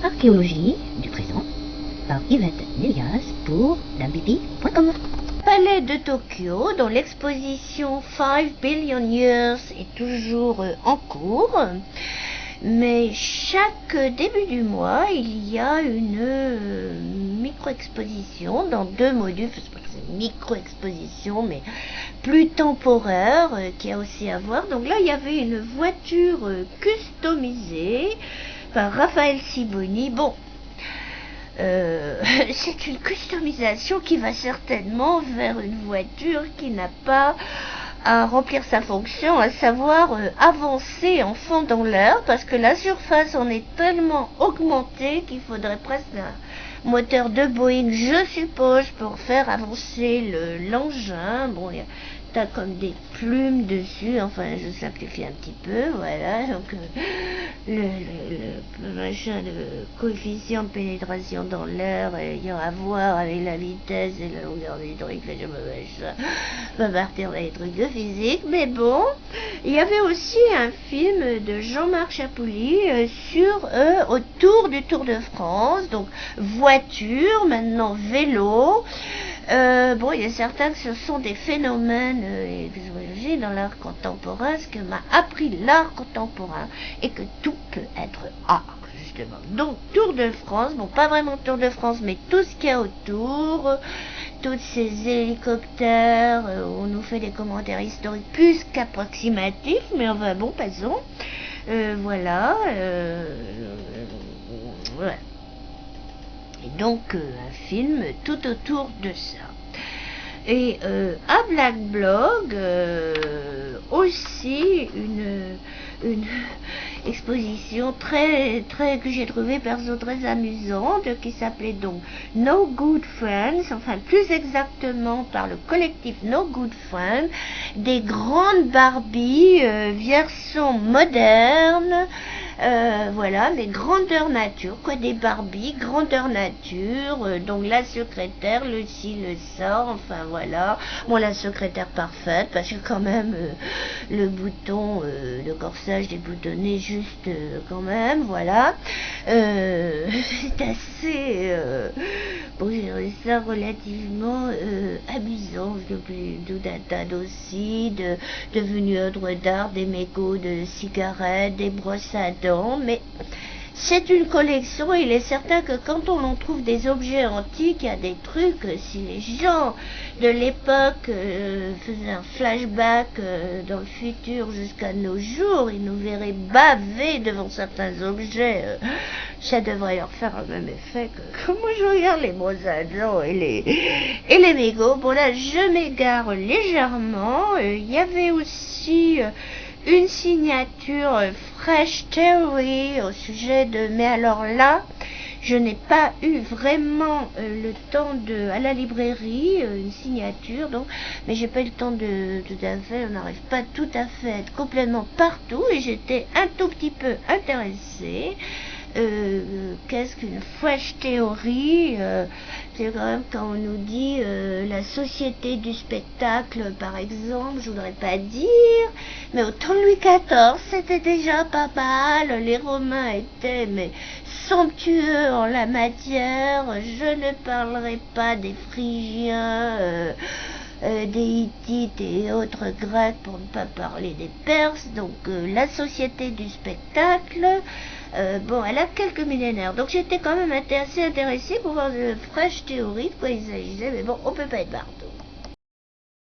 Archéologie du présent par Yvette Nélias pour damepipi.com. Palais de Tokyo, dont l'exposition 5 Billion Years est toujours en cours. Mais chaque début du mois, il y a une micro-exposition dans 2 modules, c'est pas que c'est une micro-exposition, mais plus temporaire, qui a aussi à voir. Donc là, il y avait une voiture customisée par Raphaël Siboni. Bon, c'est une customisation qui va certainement vers une voiture qui n'a pas à remplir sa fonction, à savoir avancer en fond dans l'air, parce que la surface en est tellement augmentée qu'il faudrait presque un moteur de Boeing, je suppose, pour faire avancer l'engin. Bon, t'as comme des plumes dessus, enfin je simplifie un petit peu, voilà, donc le machin de coefficient de pénétration dans l'air ayant à voir avec la vitesse et la longueur des trucs, ça va partir dans les trucs de physique, mais bon, il y avait aussi un film de Jean-Marc Chapouli autour du Tour de France, donc voiture, maintenant vélo. Bon, il y a certains que ce sont des phénomènes exogènes dans l'art contemporain, ce que m'a appris l'art contemporain, et que tout peut être art, justement. Donc, Tour de France, bon, pas vraiment Tour de France, mais tout ce qu'il y a autour, tous ces hélicoptères, où on nous fait des commentaires historiques plus qu'approximatifs, mais enfin bon, passons. Voilà. Ouais. Et donc un film tout autour de ça. Et à Black Blog aussi une exposition que j'ai trouvée perso très amusante, qui s'appelait donc No Good Friends, enfin plus exactement par le collectif No Good Friends, des grandes Barbie version moderne. Voilà, mais grandeur nature, quoi, des Barbie, grandeur nature, donc la secrétaire, le ci, le ça, enfin voilà. Bon, la secrétaire parfaite, parce que quand même, le bouton, le corsage déboutonné juste quand même, voilà. C'est assez, bon, j'ai trouvé ça relativement amusant, tout un tas aussi, devenus œuvres d'art, des mégots de cigarettes, des brosses à dents. Mais c'est une collection, il est certain que quand on en trouve des objets antiques, il y a des trucs, si les gens de l'époque faisaient un flashback dans le futur jusqu'à nos jours, ils nous verraient baver devant certains objets, ça devrait leur faire le même effet que moi je regarde les brosses à dents et les mégots. Bon là, je m'égare légèrement, il y avait aussi une signature Fresh Theory au sujet de... Mais alors là, je n'ai pas eu vraiment le temps à la librairie, une signature, donc, mais j'ai pas eu le temps de tout à fait, on n'arrive pas tout à fait à être complètement partout, et j'étais un tout petit peu intéressée. Qu'est-ce qu'une fresh theory, c'est quand même quand on nous dit la société du spectacle, par exemple, je voudrais pas dire, mais au temps de Louis XIV, c'était déjà pas mal, les Romains étaient mais somptueux en la matière, je ne parlerai pas des Phrygiens, des Hittites et autres Grecs pour ne pas parler des Perses, donc la société du spectacle, bon, elle a quelques millénaires, donc j'étais quand même assez intéressée pour voir de fraîches théories de quoi il s'agissait, mais bon, on peut pas être partout.